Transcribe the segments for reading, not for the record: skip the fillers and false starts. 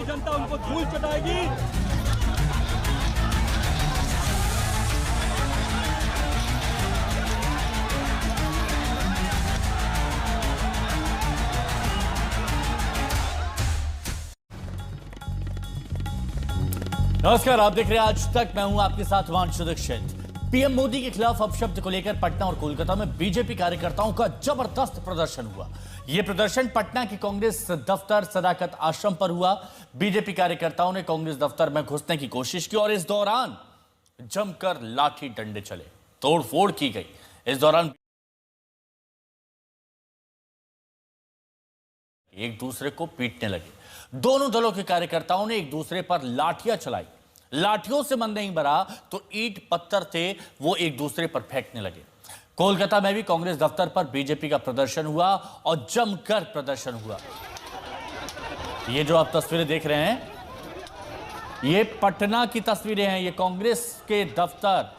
की जनता उनको धूल चटाएगी। नमस्कार, आप देख रहे हैं आज तक। मैं हूं आपके साथ हिमांशु दीक्षित। पीएम मोदी के खिलाफ अपशब्द को लेकर पटना और कोलकाता में बीजेपी कार्यकर्ताओं का जबरदस्त प्रदर्शन हुआ। यह प्रदर्शन पटना के कांग्रेस दफ्तर सदाकत आश्रम पर हुआ। बीजेपी कार्यकर्ताओं ने कांग्रेस दफ्तर में घुसने की कोशिश की और इस दौरान जमकर लाठी डंडे चले, तोड़फोड़ की गई। इस दौरान एक दूसरे को पीटने लगे। दोनों दलों के कार्यकर्ताओं ने एक दूसरे पर लाठियां चलाई। लाठियों से मन नहीं भरा तो ईंट पत्थर थे वो एक दूसरे पर फेंकने लगे। कोलकाता में भी कांग्रेस दफ्तर पर बीजेपी का प्रदर्शन हुआ और जमकर प्रदर्शन हुआ। ये जो आप तस्वीरें देख रहे हैं, ये पटना की तस्वीरें हैं। ये कांग्रेस के दफ्तर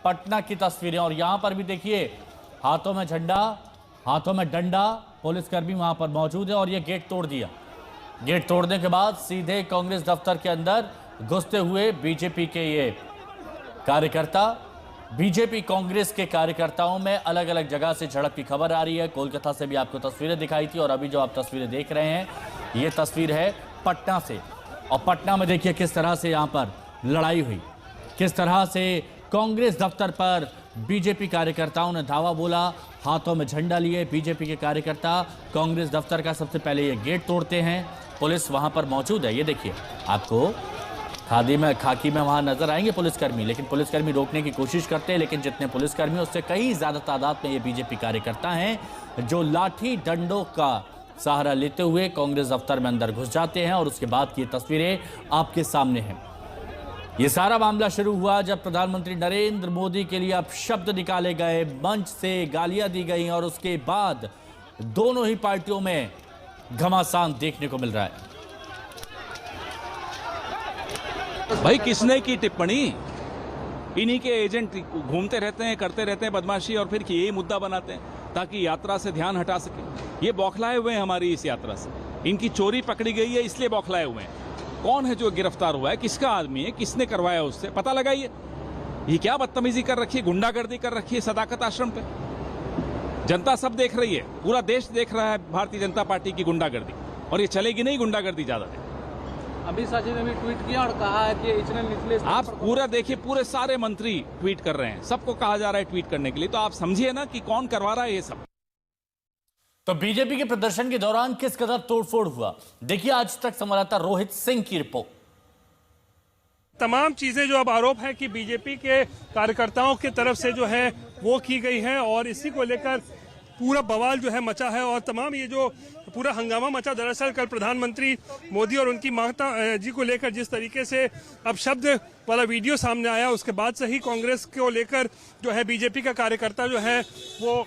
पटना की तस्वीरें। और यहां पर भी देखिए, हाथों में झंडा, हाथों में डंडा, पुलिसकर्मी वहां पर मौजूद है और ये गेट तोड़ दिया। गेट तोड़ने के बाद सीधे कांग्रेस दफ्तर के अंदर घुसते हुए बीजेपी के ये कार्यकर्ता। बीजेपी कांग्रेस के कार्यकर्ताओं में अलग अलग जगह से झड़प की खबर आ रही है। कोलकाता से भी आपको तस्वीरें दिखाई थी और अभी जो आप तस्वीरें देख रहे हैं, ये तस्वीर है पटना से। और पटना में देखिए किस तरह से यहां पर लड़ाई हुई, किस तरह से कांग्रेस दफ्तर पर बीजेपी कार्यकर्ताओं ने धावा बोला, हाथों में झंडा लिए। बीजेपी के कार्यकर्ता कांग्रेस दफ्तर का सबसे पहले ये गेट तोड़ते हैं। पुलिस वहां पर मौजूद है। ये देखिए, आपको खाकी में वहां नजर आएंगे पुलिसकर्मी, लेकिन पुलिसकर्मी रोकने की कोशिश करते हैं। लेकिन जितने पुलिसकर्मी, उससे कई ज्यादा तादाद में ये बीजेपी कार्यकर्ता हैं जो लाठी डंडों का सहारा लेते हुए कांग्रेस दफ्तर में अंदर घुस जाते हैं। और उसके बाद की तस्वीरें आपके सामने हैं। ये सारा मामला शुरू हुआ जब प्रधानमंत्री नरेंद्र मोदी के लिए अपशब्द निकाले गए, मंच से गालियां दी गई और उसके बाद दोनों ही पार्टियों में घमासान देखने को मिल रहा है। भाई किसने की टिप्पणी? इन्हीं के एजेंट घूमते रहते हैं, करते रहते हैं बदमाशी और फिर यही मुद्दा बनाते हैं ताकि यात्रा से ध्यान हटा सके। ये बौखलाए हुए हैं हमारी इस यात्रा से। इनकी चोरी पकड़ी गई है इसलिए बौखलाए हुए हैं। कौन है जो गिरफ्तार हुआ है, किसका आदमी है, किसने करवाया, उससे पता लगाइए। ये क्या बदतमीजी कर रखी है, गुंडागर्दी कर रखी है सदाकत आश्रम पे। जनता सब देख रही है, पूरा देश देख रहा है भारतीय जनता पार्टी की गुंडागर्दी, और ये चलेगी नहीं गुंडागर्दी ज्यादा देर। अमित शाह जी ने भी ट्वीट किया और कहा है कि इतने निचले आप पूरा देखिए, पूरे सारे मंत्री ट्वीट कर रहे हैं, सबको कहा जा रहा है ट्वीट करने के लिए। तो आप समझिए ना कि कौन करवा रहा है ये सब। तो बीजेपी के प्रदर्शन के दौरान किस कदर तोड़फोड़ हुआ, देखिए आज तक संवाददाता रोहित सिंह की रिपोर्ट। तमाम चीजें जो अब आरोप है कि बीजेपी के कार्यकर्ताओं की तरफ से जो है वो की गई है और इसी को लेकर पूरा बवाल जो है मचा है। और तमाम ये जो पूरा हंगामा मचा, दरअसल कल प्रधानमंत्री मोदी और उनकी माता जी को लेकर जिस तरीके से अब शब्द वाला वीडियो सामने आया, उसके बाद से ही कांग्रेस को लेकर जो है बीजेपी का कार्यकर्ता जो है वो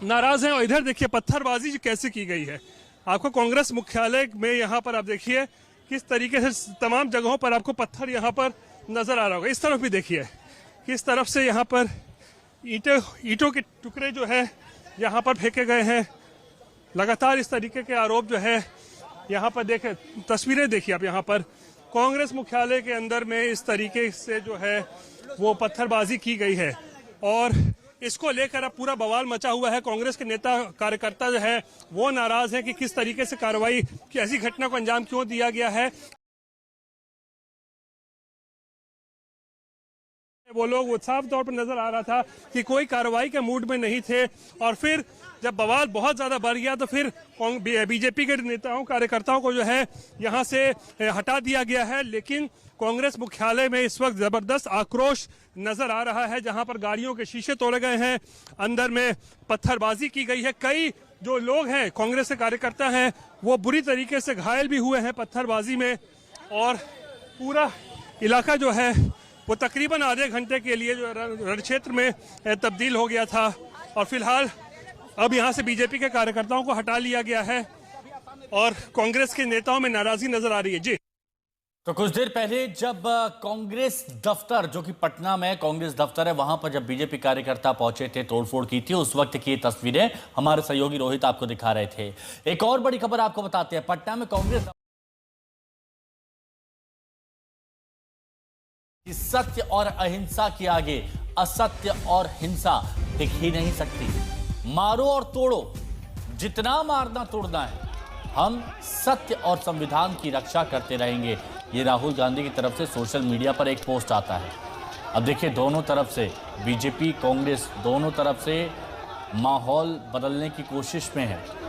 नाराज है। और इधर देखिए पत्थरबाजी कैसे की गई है। आपको कांग्रेस मुख्यालय में यहाँ पर आप देखिए किस तरीके से तमाम जगहों पर आपको पत्थर यहाँ पर नजर आ रहा होगा। इस तरफ भी देखिए किस तरफ से यहाँ पर ईंटों के टुकड़े जो है यहाँ पर फेंके गए हैं। लगातार इस तरीके के आरोप जो है यहाँ पर देखे, तस्वीरें देखिए आप यहाँ पर कांग्रेस मुख्यालय के अंदर में इस तरीके से जो है वो पत्थरबाजी की गई है। और इसको लेकर अब पूरा बवाल मचा हुआ है। कांग्रेस के नेता कार्यकर्ता जो है वो नाराज है कि किस तरीके से कार्रवाई की, ऐसी घटना को अंजाम क्यों दिया गया है। वो लोग साफ तौर पर नजर आ रहा था कि कोई कार्रवाई के मूड में नहीं थे। और फिर जब बवाल बहुत ज्यादा बढ़ गया तो फिर बीजेपी के नेताओं कार्यकर्ताओं को जो है यहाँ से हटा दिया गया है। लेकिन कांग्रेस मुख्यालय में इस वक्त जबरदस्त आक्रोश नजर आ रहा है, जहां पर गाड़ियों के शीशे तोड़े गए हैं, अंदर में पत्थरबाजी की गई है। कई जो लोग हैं कांग्रेस के कार्यकर्ता हैं वो बुरी तरीके से घायल भी हुए हैं पत्थरबाजी में। और पूरा इलाका जो है वो तकरीबन आधे घंटे के लिए जो रण क्षेत्र में तब्दील हो गया था। और फिलहाल अब यहाँ से बीजेपी के कार्यकर्ताओं को हटा लिया गया है और कांग्रेस के नेताओं में नाराजगी नजर आ रही है। जी, तो कुछ देर पहले जब कांग्रेस दफ्तर, जो कि पटना में कांग्रेस दफ्तर है, वहां पर जब बीजेपी कार्यकर्ता पहुंचे थे, तोड़फोड़ की थी, उस वक्त की तस्वीरें हमारे सहयोगी रोहित आपको दिखा रहे थे। एक और बड़ी खबर आपको बताते हैं, पटना में कांग्रेस कि सत्य और अहिंसा के आगे असत्य और हिंसा टिक ही नहीं सकती। मारो और तोड़ो, जितना मारना तोड़ना है, हम सत्य और संविधान की रक्षा करते रहेंगे। ये राहुल गांधी की तरफ से सोशल मीडिया पर एक पोस्ट आता है। अब देखिए, दोनों तरफ से बीजेपी, कांग्रेस, दोनों तरफ से माहौल बदलने की कोशिश में है।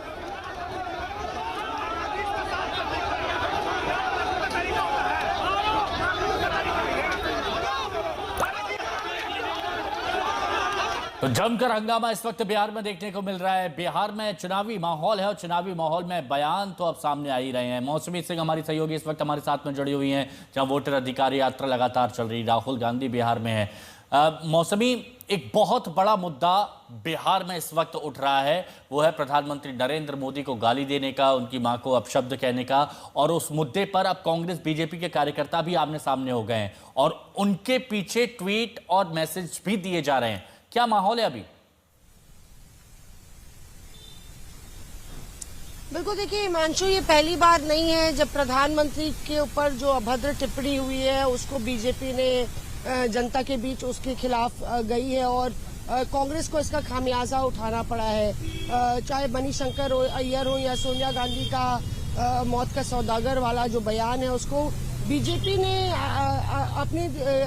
तो जमकर हंगामा इस वक्त बिहार में देखने को मिल रहा है। बिहार में चुनावी माहौल है और चुनावी माहौल में बयान तो अब सामने आ ही रहे हैं। मौसमी सिंह हमारी सहयोगी इस वक्त हमारे साथ में जुड़ी हुई हैं, जहां वोटर अधिकार यात्रा लगातार चल रही। राहुल गांधी बिहार में है। मौसमी, एक बहुत बड़ा मुद्दा बिहार में इस वक्त उठ रहा है, वो है प्रधानमंत्री नरेंद्र मोदी को गाली देने का, उनकी मां को अपशब्द कहने का। और उस मुद्दे पर अब कांग्रेस, बीजेपी के कार्यकर्ता भी आमने सामने हो गए हैं और उनके पीछे ट्वीट और मैसेज भी दिए जा रहे हैं। क्या माहौल है अभी? बिल्कुल, देखिए हिमांशु, ये पहली बार नहीं है जब प्रधानमंत्री के ऊपर जो अभद्र टिप्पणी हुई है उसको बीजेपी ने जनता के बीच उसके खिलाफ गई है और कांग्रेस को इसका खामियाजा उठाना पड़ा है। चाहे मनीशंकर अय्यर हो या सोनिया गांधी का मौत का सौदागर वाला जो बयान है, उसको बीजेपी ने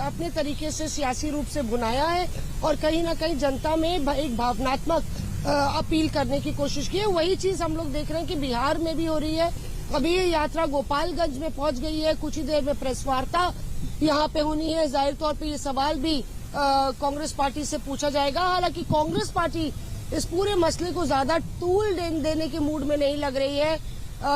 अपने तरीके से सियासी रूप से बुनाया है और कहीं ना कहीं जनता में एक भावनात्मक अपील करने की कोशिश की है। वही चीज हम लोग देख रहे हैं कि बिहार में भी हो रही है। अभी ये यात्रा गोपालगंज में पहुंच गई है। कुछ ही देर में प्रेस वार्ता यहाँ पे होनी है। जाहिर तौर पे ये सवाल भी कांग्रेस पार्टी से पूछा जाएगा। हालांकि कांग्रेस पार्टी इस पूरे मसले को ज्यादा तूल देने के मूड में नहीं लग रही है।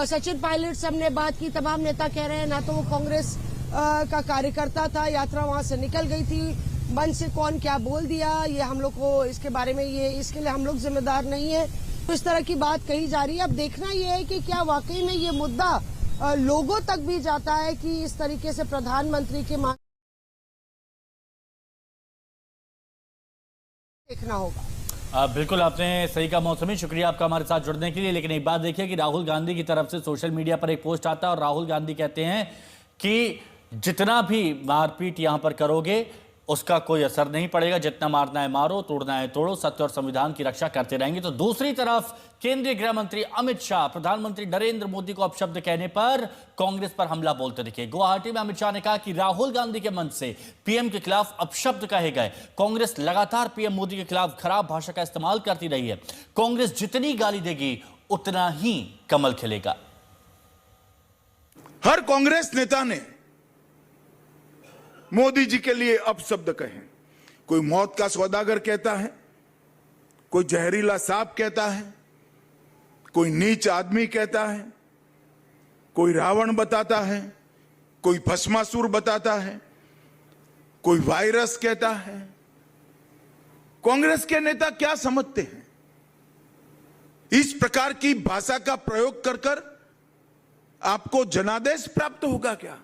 सचिन पायलट से हमने बात की, तमाम नेता कह रहे हैं ना तो वो कांग्रेस का कार्यकर्ता था, यात्रा वहां से निकल गई थी, मन से कौन क्या बोल दिया ये हम लोग को इसके बारे में इसके लिए हम लोग जिम्मेदार नहीं है। तो इस तरह की बात कही जा रही है। अब देखना ये है कि क्या वाकई में ये मुद्दा लोगों तक भी जाता है कि इस तरीके से प्रधानमंत्री के मान देखना होगा। बिल्कुल, आपने सही कहा मौसमी, शुक्रिया आपका हमारे साथ जुड़ने के लिए। लेकिन एक बात देखिए कि राहुल गांधी की तरफ से सोशल मीडिया पर एक पोस्ट आता है और राहुल गांधी कहते हैं कि जितना भी मारपीट यहां पर करोगे उसका कोई असर नहीं पड़ेगा, जितना मारना है मारो, तोड़ना है तोड़ो, सत्य और संविधान की रक्षा करते रहेंगे। तो दूसरी तरफ केंद्रीय गृह मंत्री अमित शाह प्रधानमंत्री नरेंद्र मोदी को अपशब्द कहने पर कांग्रेस पर हमला बोलते दिखे। गुवाहाटी में अमित शाह ने कहा कि राहुल गांधी के मंच से पीएम के खिलाफ अपशब्द कहे गए। कांग्रेस लगातार पीएम मोदी के खिलाफ खराब भाषा का इस्तेमाल करती रही है। कांग्रेस जितनी गाली देगी उतना ही कमल खिलेगा। हर कांग्रेस नेता ने मोदी जी के लिए अपशब्द कहे। कोई मौत का सौदागर कहता है, कोई जहरीला सांप कहता है, कोई नीच आदमी कहता है, कोई रावण बताता है, कोई भस्मासुर बताता है, कोई वायरस कहता है। कांग्रेस के नेता क्या समझते हैं? इस प्रकार की भाषा का प्रयोग कर कर आपको जनादेश प्राप्त होगा क्या?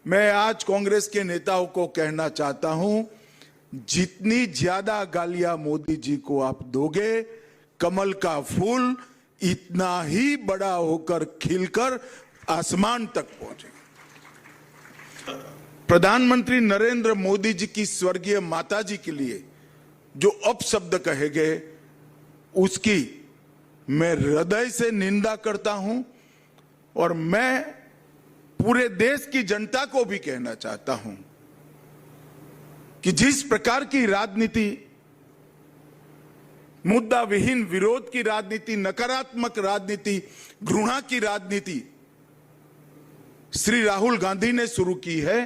मैं आज कांग्रेस के नेताओं को कहना चाहता हूं, जितनी ज्यादा गालियां मोदी जी को आप दोगे, कमल का फूल इतना ही बड़ा होकर खिलकर आसमान तक पहुंचेगा। प्रधानमंत्री नरेंद्र मोदी जी की स्वर्गीय माता जी के लिए जो अपशब्द कहे गए, उसकी मैं हृदय से निंदा करता हूं और मैं पूरे देश की जनता को भी कहना चाहता हूं कि जिस प्रकार की राजनीति, मुद्दा विहीन विरोध की राजनीति, नकारात्मक राजनीति, घृणा की राजनीति श्री राहुल गांधी ने शुरू की है,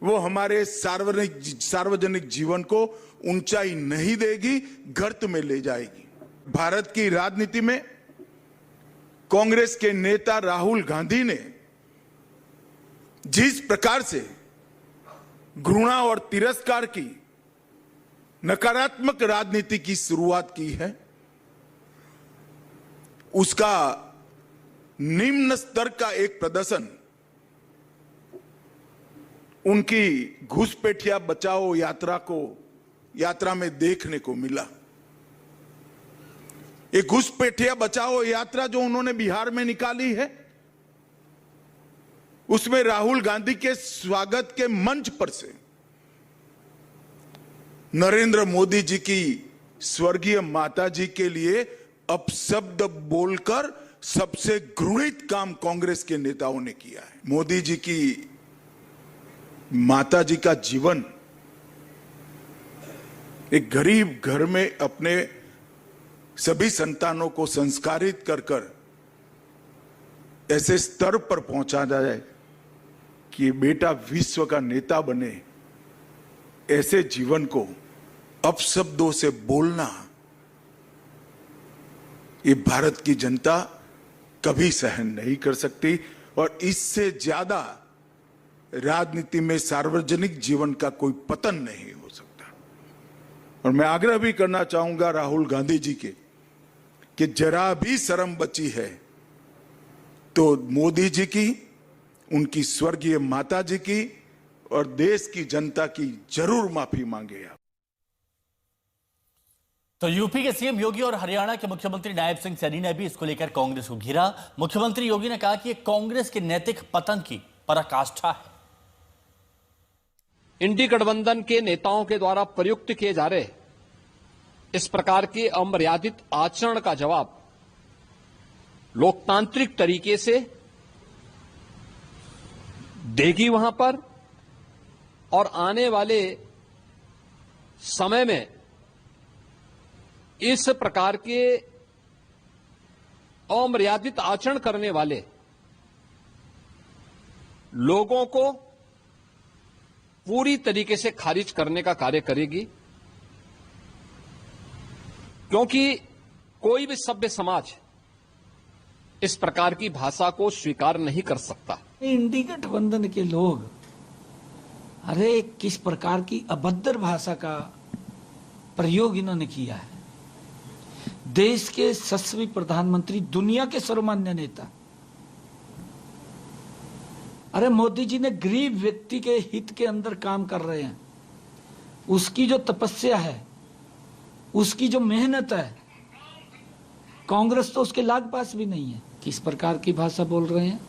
वो हमारे सार्वजनिक जीवन को ऊंचाई नहीं देगी, गर्त में ले जाएगी। भारत की राजनीति में कांग्रेस के नेता राहुल गांधी ने जिस प्रकार से घृणा और तिरस्कार की नकारात्मक राजनीति की शुरुआत की है, उसका निम्न स्तर का एक प्रदर्शन उनकी घुसपैठिया बचाओ यात्रा में देखने को मिला। एक घुसपैठिया बचाओ यात्रा जो उन्होंने बिहार में निकाली है, उसमें राहुल गांधी के स्वागत के मंच पर से नरेंद्र मोदी जी की स्वर्गीय माता जी के लिए अपशब्द बोलकर सबसे घृणित काम कांग्रेस के नेताओं ने किया है। मोदी जी की माता जी का जीवन एक गरीब घर में अपने सभी संतानों को संस्कारित कर कर ऐसे स्तर पर पहुंचा जाए कि बेटा विश्व का नेता बने, ऐसे जीवन को अपशब्दों से बोलना ये भारत की जनता कभी सहन नहीं कर सकती। और इससे ज्यादा राजनीति में सार्वजनिक जीवन का कोई पतन नहीं हो सकता। और मैं आग्रह भी करना चाहूंगा राहुल गांधी जी के कि जरा भी शर्म बची है तो मोदी जी की, उनकी स्वर्गीय माता जी की और देश की जनता की जरूर माफी मांगे आप। तो यूपी के सीएम योगी और हरियाणा के मुख्यमंत्री नायब सिंह सैनी ने भी इसको लेकर कांग्रेस को घेरा। मुख्यमंत्री योगी ने कहा कि यह कांग्रेस के नैतिक पतन की पराकाष्ठा है। इंडी गठबंधन के नेताओं के द्वारा प्रयुक्त किए जा रहे इस प्रकार के अमर्यादित आचरण का जवाब लोकतांत्रिक तरीके से देगी वहां पर, और आने वाले समय में इस प्रकार के अमर्यादित आचरण करने वाले लोगों को पूरी तरीके से खारिज करने का कार्य करेगी। क्योंकि कोई भी सभ्य समाज इस प्रकार की भाषा को स्वीकार नहीं कर सकता। इंडी गठबंधन के लोग अरे किस प्रकार की अभद्र भाषा का प्रयोग इन्होंने किया है। देश के यशस्वी प्रधानमंत्री, दुनिया के सर्वमान्य नेता, अरे मोदी जी ने गरीब व्यक्ति के हित के अंदर काम कर रहे हैं। उसकी जो तपस्या है, उसकी जो मेहनत है, कांग्रेस तो उसके लाग पास भी नहीं है। किस प्रकार की भाषा बोल रहे हैं।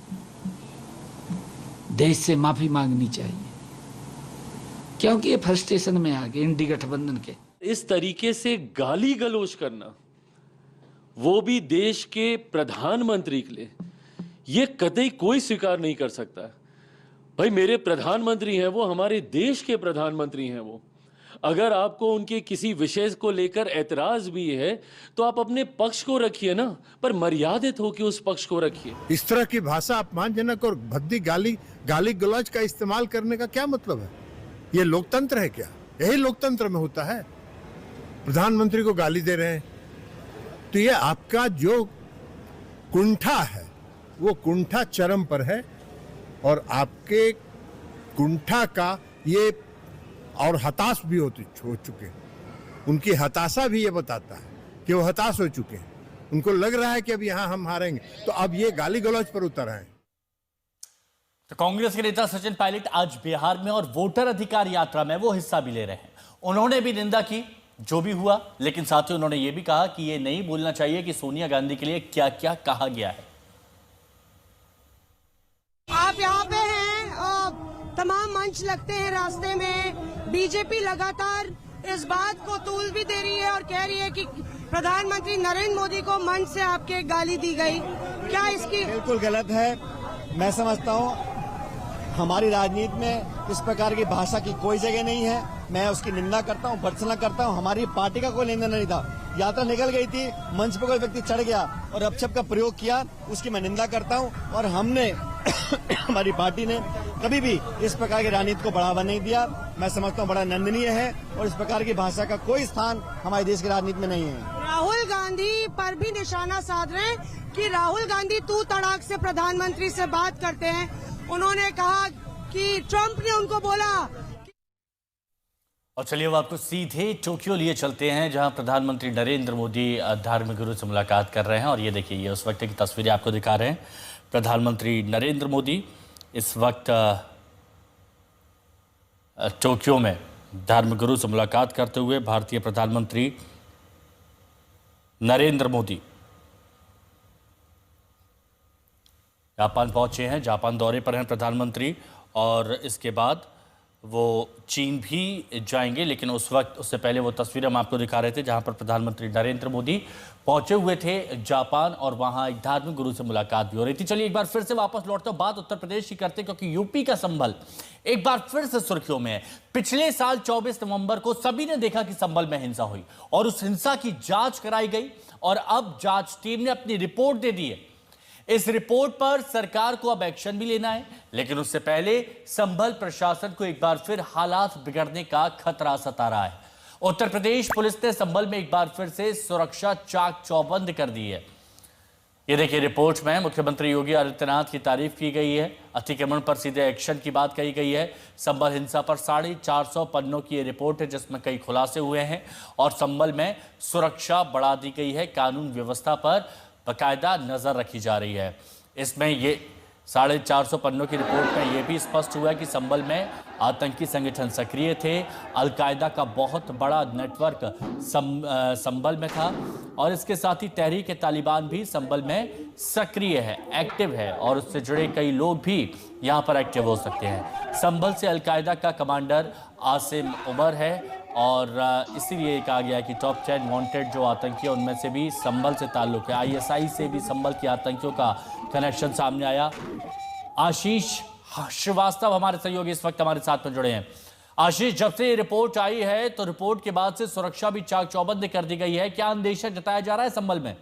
देश से माफी मांगनी चाहिए, क्योंकि ये फ्रस्ट्रेशन में आ गए इंडी गठबंधन के। इस तरीके से गाली गलौज करना, वो भी देश के प्रधानमंत्री के लिए, ये कतई कोई स्वीकार नहीं कर सकता। भाई मेरे प्रधानमंत्री हैं, वो हमारे देश के प्रधानमंत्री हैं। वो अगर आपको उनके किसी विषय को लेकर ऐतराज भी है तो आप अपने पक्ष को रखिए ना, पर मर्यादित होकर उस पक्ष को रखिए। इस तरह की भाषा अपमानजनक और भद्दी गाली गलौज का इस्तेमाल करने का क्या मतलब है? ये लोकतंत्र है क्या? यही लोकतंत्र में होता है। प्रधानमंत्री को गाली दे रहे हैं तो ये आपका जो कुंठा है वो कुंठा चरम पर है, और आपके कुंठा का ये और हताश भी हो चुके हैं। उनकी हताशा भी ये बताता है कि वो हताश हो चुके हैं। उनको लग रहा है कि अब यहां हम हारेंगे, तो अब ये गाली गलौज पर उतर आए। तो कांग्रेस के नेता सचिन पायलट आज बिहार में और वोटर अधिकार यात्रा में वो हिस्सा भी ले रहे हैं। उन्होंने भी निंदा की जो भी हुआ, लेकिन साथ ही उन्होंने ये भी कहा कि ये नहीं भूलना चाहिए कि सोनिया गांधी के लिए क्या क्या कहा गया है। आप यहाँ पे हैं, तमाम मंच लगते हैं रास्ते में। बीजेपी लगातार इस बात को तूल भी दे रही है और कह रही है कि प्रधानमंत्री नरेंद्र मोदी को मंच से आपके गाली दी गई। क्या इसकी? बिल्कुल गलत है। मैं समझता हूँ हमारी राजनीति में इस प्रकार की भाषा की कोई जगह नहीं है। मैं उसकी निंदा करता हूँ, भर्त्सना करता हूँ। हमारी पार्टी का कोई लेन देन नहीं था। यात्रा निकल गई थी, मंच पर कोई व्यक्ति चढ़ गया और अपशब्द का प्रयोग किया, उसकी मैं निंदा करता हूँ। और हमने हमारी पार्टी ने कभी भी इस प्रकार की राजनीति को बढ़ावा नहीं दिया। मैं समझता हूँ बड़ा निंदनीय है और इस प्रकार की भाषा का कोई स्थान हमारे देश की राजनीति में नहीं है। राहुल गांधी पर भी निशाना साध रहे हैं कि राहुल गांधी तू तड़ाक से प्रधानमंत्री से बात करते हैं। उन्होंने कहा कि ट्रंप ने उनको बोला। और चलिए अब आपको सीधे टोक्यो लिए चलते हैं, जहां प्रधानमंत्री नरेंद्र मोदी धार्मिक गुरु से मुलाकात कर रहे हैं। और ये देखिए, ये उस वक्त की तस्वीरें आपको दिखा रहे हैं। प्रधानमंत्री नरेंद्र मोदी इस वक्त टोक्यो में धार्मिक गुरु से मुलाकात करते हुए भारतीय प्रधानमंत्री नरेंद्र मोदी जापान पहुंचे हैं, जापान दौरे पर हैं प्रधानमंत्री, और इसके बाद वो चीन भी जाएंगे। लेकिन उससे पहले वो तस्वीरें हम आपको दिखा रहे थे जहां पर प्रधानमंत्री नरेंद्र मोदी पहुंचे हुए थे जापान, और वहां एक धार्मिक गुरु से मुलाकात भी हो रही थी। चलिए एक बार फिर से वापस लौटते हैं, बात उत्तर प्रदेश की करते हैं, क्योंकि यूपी का संभल एक बार फिर से सुर्खियों में है। पिछले साल 24 नवंबर को सभी ने देखा कि संभल में हिंसा हुई और उस हिंसा की जांच कराई गई, और अब जांच टीम ने अपनी रिपोर्ट दे दी है। इस रिपोर्ट पर सरकार को अब एक्शन भी लेना है, लेकिन उससे पहले संभल प्रशासन को एक बार फिर हालात बिगड़ने का खतरा सता रहा है। उत्तर प्रदेश पुलिस ने संभल में एक बार फिर से सुरक्षा चाक चौबंद कर दी है। ये देखिए रिपोर्ट में मुख्यमंत्री योगी आदित्यनाथ की तारीफ की गई है, अतिक्रमण पर सीधे एक्शन की बात कही गई है। संभल हिंसा पर 450 पन्नों की ये रिपोर्ट है जिसमें कई खुलासे हुए हैं, और संभल में सुरक्षा बढ़ा दी गई है, कानून व्यवस्था पर बाकायदा नजर रखी जा रही है। इसमें ये 450 पन्नों की रिपोर्ट में यह भी स्पष्ट हुआ है कि संभल में आतंकी संगठन सक्रिय थे, अलकायदा का बहुत बड़ा नेटवर्क संभल में था, और इसके साथ ही तहरीक तालिबान भी संभल में सक्रिय है, एक्टिव है, और उससे जुड़े कई लोग भी यहाँ पर एक्टिव हो सकते हैं। संभल से अलकायदा का कमांडर आसिम उमर है, और इसीलिए कहा गया कि टॉप 10 वांटेड जो आतंकी है उनमें से भी संभल से ताल्लुक है। ISI से भी संभल के आतंकियों का कनेक्शन सामने आया। आशीष श्रीवास्तव हमारे सहयोगी इस वक्त हमारे साथ में जुड़े हैं। आशीष, जब से ये रिपोर्ट आई है तो रिपोर्ट के बाद से सुरक्षा भी चाक चौबंद कर दी गई है, क्या अंदेशा जताया जा रहा है संभल में?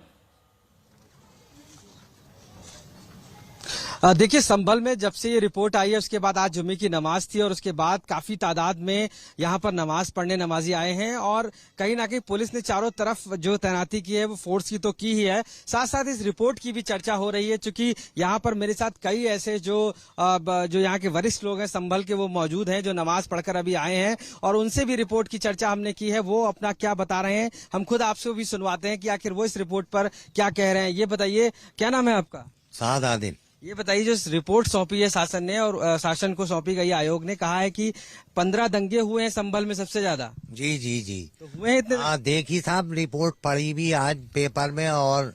देखिए, संभल में जब से ये रिपोर्ट आई है उसके बाद आज जुम्मे की नमाज थी, और उसके बाद काफी तादाद में यहाँ पर नमाज पढ़ने नमाजी आए हैं, और कहीं ना कहीं पुलिस ने चारों तरफ जो तैनाती की है वो फोर्स की तो की ही है, साथ साथ इस रिपोर्ट की भी चर्चा हो रही है। चूंकि यहाँ पर मेरे साथ कई ऐसे जो यहाँ के वरिष्ठ लोग हैं संभल के, वो मौजूद हैं जो नमाज पढ़कर अभी आए हैं, और उनसे भी रिपोर्ट की चर्चा हमने की है। वो अपना क्या बता रहे हैं हम खुद आपसे भी सुनवाते हैं कि आखिर वो इस रिपोर्ट पर क्या कह रहे हैं। ये बताइए, क्या नाम है आपका? साद आदिल। ये बताइए, जो रिपोर्ट सौंपी है शासन ने, और शासन को सौंपी गई, आयोग ने कहा है कि 15 दंगे हुए हैं संभल में सबसे ज्यादा। जी जी जी, तो हुए हैं इतने? देखी साहब, रिपोर्ट पढ़ी भी आज पेपर में, और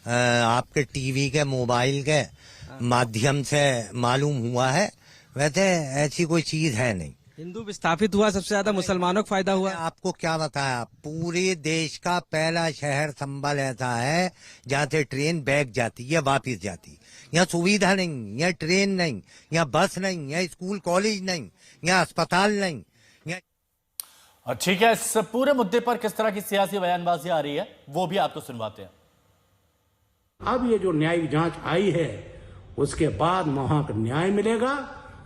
आपके टीवी के मोबाइल के माध्यम से मालूम हुआ है। वैसे ऐसी कोई चीज है नहीं। हिंदू विस्थापित हुआ सबसे ज्यादा, मुसलमानों को फायदा हुआ। आपको क्या बताया, पूरे देश का पहला शहर संभल ऐसा है जहाँ से ट्रेन बैक जाती है वापिस जाती। यहाँ सुविधा नहीं, यहाँ ट्रेन नहीं, यहाँ बस नहीं, यहाँ स्कूल कॉलेज नहीं, यहाँ अस्पताल नहीं। ठीक है, इस पूरे मुद्दे पर किस तरह की सियासी बयानबाजी आ रही है वो भी आपको सुनवाते हैं। अब ये जो न्यायिक जांच आई है उसके बाद वहां का न्याय मिलेगा,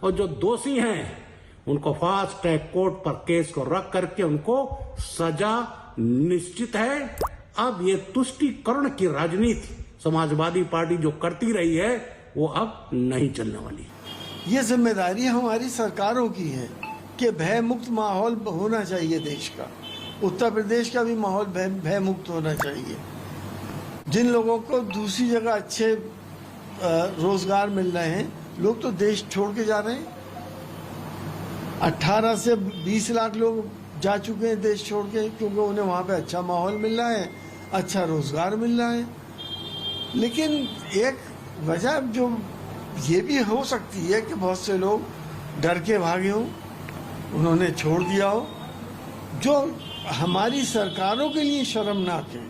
और जो दोषी हैं उनको फास्ट ट्रैक कोर्ट पर केस को रख करके उनको सजा निश्चित है। अब ये तुष्टीकरण की राजनीति समाजवादी पार्टी जो करती रही है वो अब नहीं चलने वाली। ये जिम्मेदारी हमारी सरकारों की है कि भय मुक्त माहौल होना चाहिए देश का। उत्तर प्रदेश का भी माहौल भय मुक्त होना चाहिए। जिन लोगों को दूसरी जगह अच्छे रोजगार मिल रहे हैं, लोग तो देश छोड़ के जा रहे हैं। 18 से 20 लाख लोग जा चुके हैं देश छोड़ के, क्योंकि उन्हें वहाँ पे अच्छा माहौल मिल रहा है, अच्छा रोजगार मिल रहा है। लेकिन एक वजह जो ये भी हो सकती है कि बहुत से लोग डर के भागे हों, उन्होंने छोड़ दिया हो, जो हमारी सरकारों के लिए शर्मनाक है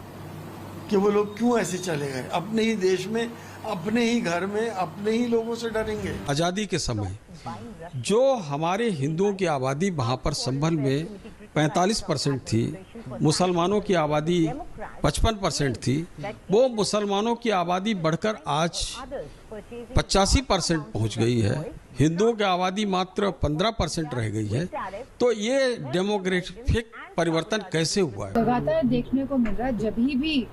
कि वो लोग क्यों ऐसे चले गए। अपने ही देश में, अपने ही घर में, अपने ही लोगों से डरेंगे। आज़ादी के समय जो हमारे हिंदुओं की आबादी वहाँ पर संभल में 45% थी, मुसलमानों की आबादी 55% थी, वो मुसलमानों की आबादी बढ़कर आज 85% पहुँच गई है। हिंदुओं की आबादी मात्र 15% रह गई है। तो ये डेमोग्राफिक परिवर्तन कैसे हुआ है? लगातार देखने को मिल रहा है, जब भी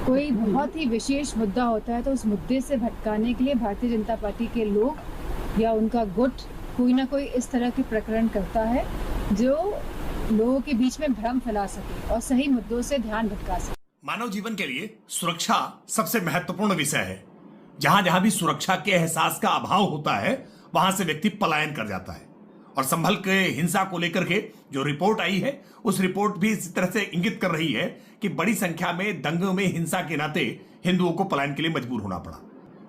कोई बहुत ही विशेष मुद्दा होता है तो उस मुद्दे से भटकाने के लिए भारतीय जनता पार्टी के लोग या उनका गुट कोई ना कोई इस तरह के प्रकरण करता है जो लोगों के बीच में भ्रम फैला सके और सही मुद्दों से ध्यान भटका सके। मानव जीवन के लिए सुरक्षा सबसे महत्वपूर्ण विषय है। जहां जहां भी सुरक्षा के एहसास का अभाव होता है वहां से व्यक्ति पलायन कर जाता है। और संभल के हिंसा को लेकर के जो रिपोर्ट आई है उस रिपोर्ट भी इसी तरह से इंगित कर रही है कि बड़ी संख्या में दंगों में हिंसा के नाते हिंदुओं को पलायन के लिए मजबूर होना पड़ा।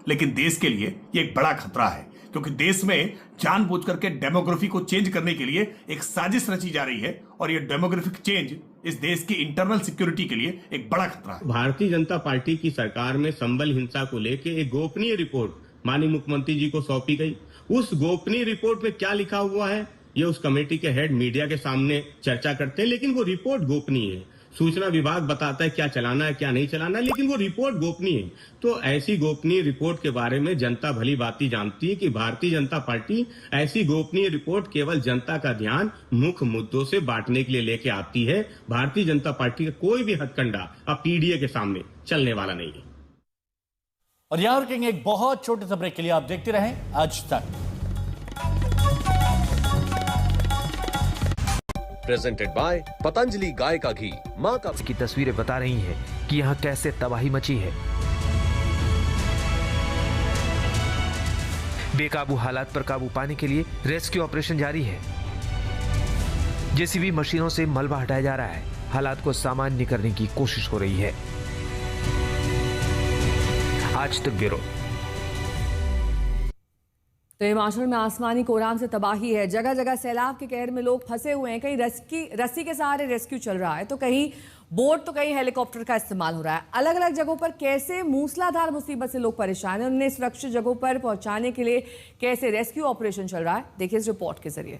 लेकिन देश के लिए ये एक बड़ा खतरा है, क्योंकि देश में जानबूझकर के डेमोग्राफी को चेंज करने के लिए एक साजिश रची जा रही है और ये डेमोग्राफिक चेंज इस देश की इंटरनल सिक्योरिटी के लिए एक बड़ा खतरा है। भारतीय जनता पार्टी की सरकार में संबल हिंसा को लेकर एक गोपनीय रिपोर्ट माननीय मुख्यमंत्री जी को सौंपी गई। उस गोपनीय रिपोर्ट में क्या लिखा हुआ है ये उस कमेटी के हेड मीडिया के सामने चर्चा करते हैं, लेकिन वो रिपोर्ट गोपनीय है। सूचना विभाग बताता है क्या चलाना है क्या नहीं चलाना है, लेकिन वो रिपोर्ट गोपनीय है। तो ऐसी गोपनीय रिपोर्ट के बारे में जनता भली भांति जानती है कि भारतीय जनता पार्टी ऐसी गोपनीय रिपोर्ट केवल जनता का ध्यान मुख्य मुद्दों से बांटने के लिए लेके आती है। भारतीय जनता पार्टी का कोई भी हथकंडा अब पीडीए के सामने चलने वाला नहीं है। और यहां रुकेंगे एक बहुत छोटे से ब्रेक के लिए। आप देखते रहें आज तक। प्रेजेंटेड बाय पतंजलि गाय का घी। मां का की तस्वीरें बता रही हैं कि यहां कैसे तबाही मची है। बेकाबू हालात पर काबू पाने के लिए रेस्क्यू ऑपरेशन जारी है। जेसीबी मशीनों से मलबा हटाया जा रहा है। हालात को सामान्य करने की कोशिश हो रही है। आज तक ब्यूरो। तो हिमाचल में आसमानी कोहराम से तबाही है। जगह जगह सैलाब के कहर में लोग फंसे हुए हैं। कहीं रस्सी के सहारे रेस्क्यू चल रहा है, तो कहीं बोट, तो कहीं हेलीकॉप्टर का इस्तेमाल हो रहा है। अलग अलग जगहों पर कैसे मूसलाधार मुसीबत से लोग परेशान हैं, उन्हें सुरक्षित जगहों पर पहुंचाने के लिए कैसे रेस्क्यू ऑपरेशन चल रहा है, देखिए इस रिपोर्ट के जरिए।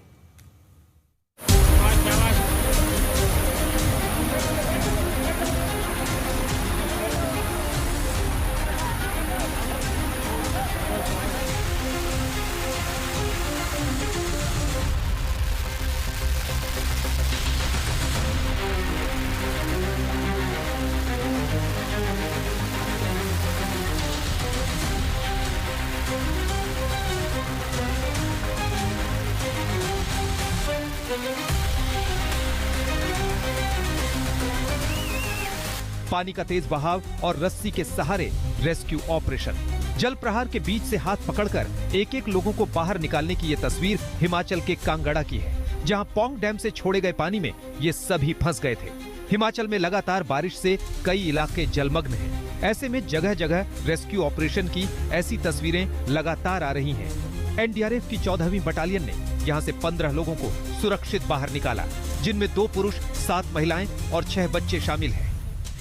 पानी का तेज बहाव और रस्सी के सहारे रेस्क्यू ऑपरेशन। जल प्रहार के बीच से हाथ पकड़कर एक एक लोगों को बाहर निकालने की ये तस्वीर हिमाचल के कांगड़ा की है, जहां पौंग डैम से छोड़े गए पानी में ये सभी फंस गए थे। हिमाचल में लगातार बारिश से कई इलाके जलमग्न हैं। ऐसे में जगह जगह रेस्क्यू ऑपरेशन की ऐसी तस्वीरें लगातार आ रही हैं। एनडीआरएफ की 14वीं बटालियन ने यहां से 15 लोगों को सुरक्षित बाहर निकाला, जिनमें 2 पुरुष, 7 महिलाएं और 6 बच्चे शामिल हैं।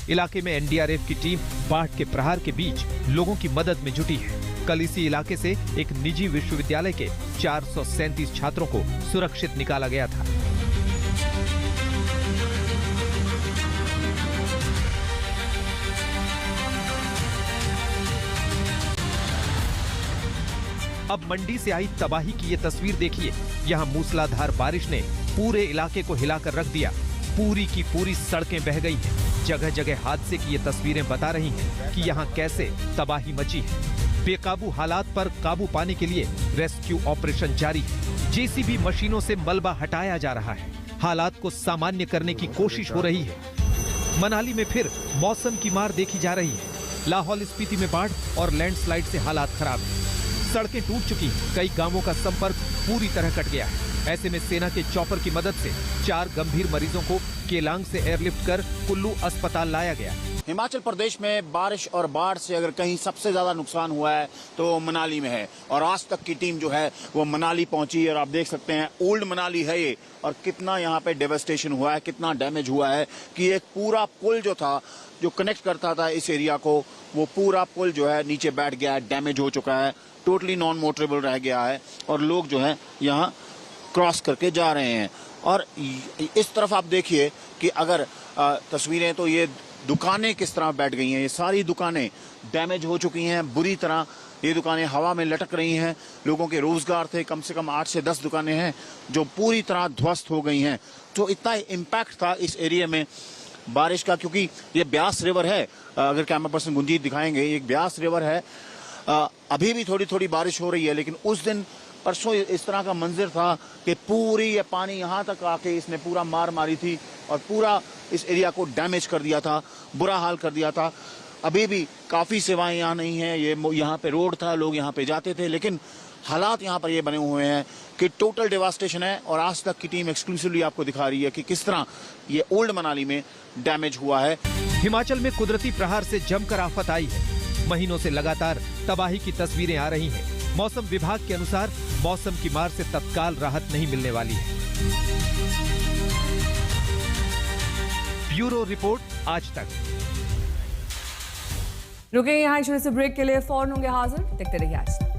इलाके में एनडीआरएफ की टीम बाढ़ के प्रहार के बीच लोगों की मदद में जुटी है। कल इसी इलाके से एक निजी विश्वविद्यालय के 437 छात्रों को सुरक्षित निकाला गया था। अब मंडी से आई तबाही की ये तस्वीर देखिए। यहाँ मूसलाधार बारिश ने पूरे इलाके को हिलाकर रख दिया। पूरी की पूरी सड़कें बह गई हैं। जगह जगह हादसे की ये तस्वीरें बता रही हैं कि यहाँ कैसे तबाही मची है। बेकाबू हालात पर काबू पाने के लिए रेस्क्यू ऑपरेशन जारी है। जेसीबी मशीनों से मलबा हटाया जा रहा है। हालात को सामान्य करने की कोशिश हो रही है। मनाली में फिर मौसम की मार देखी जा रही है। लाहौल स्पीति में बाढ़ और लैंडस्लाइड से हालात खराब हैं। सड़कें टूट चुकी, कई गांवों का संपर्क पूरी तरह कट गया है। ऐसे में सेना के चॉपर की मदद से 4 गंभीर मरीजों को केलांग से एयरलिफ्ट कर कुल्लू अस्पताल लाया गया। हिमाचल प्रदेश में बारिश और बाढ़ से अगर कहीं सबसे ज्यादा नुकसान हुआ है तो मनाली में है, और आज तक की टीम जो है वो मनाली पहुंची। और आप देख सकते हैं ओल्ड मनाली है ये, और कितना यहाँ पे डेवस्टेशन हुआ है, कितना डैमेज हुआ है कि एक पूरा पुल जो था जो कनेक्ट करता था इस एरिया को, वो पूरा पुल जो है नीचे बैठ गया है, डैमेज हो चुका है, टोटली नॉन मोटरेबल रह गया है, और लोग जो है यहाँ क्रॉस करके जा रहे हैं। और इस तरफ आप देखिए कि अगर तस्वीरें, तो ये दुकानें किस तरह बैठ गई हैं। ये सारी दुकानें डैमेज हो चुकी हैं बुरी तरह। ये दुकानें हवा में लटक रही हैं। लोगों के रोजगार थे, कम से कम 8 से 10 दुकानें हैं जो पूरी तरह ध्वस्त हो गई हैं। तो इतना इम्पैक्ट था इस एरिया में बारिश का, क्योंकि ये ब्यास रिवर है। अगर कैमरा पर्सन गुंजीत दिखाएंगे, ये ब्यास रिवर है। अभी भी थोड़ी थोड़ी बारिश हो रही है, लेकिन उस दिन परसों इस तरह का मंजर था कि पूरी ये पानी यहाँ तक आके इसने पूरा मार मारी थी और पूरा इस एरिया को डैमेज कर दिया था, बुरा हाल कर दिया था। अभी भी काफ़ी सेवाएं यहाँ नहीं हैं। ये यहाँ पे रोड था, लोग यहाँ पे जाते थे, लेकिन हालात यहाँ पर ये बने हुए हैं कि टोटल डेवास्टेशन है। और आज तक की टीम एक्सक्लूसिवली आपको दिखा रही है कि किस तरह ये ओल्ड मनाली में डैमेज हुआ है। हिमाचल में कुदरती प्रहार से जमकर आफत आई है। महीनों से लगातार तबाही की तस्वीरें आ रही हैं। मौसम विभाग के अनुसार मौसम की मार से तत्काल राहत नहीं मिलने वाली है। ब्यूरो रिपोर्ट, आज तक। रुके यहाँ छोटे से ब्रेक के लिए, फौरन होंगे हाजिर। देखते रहिए आज तक।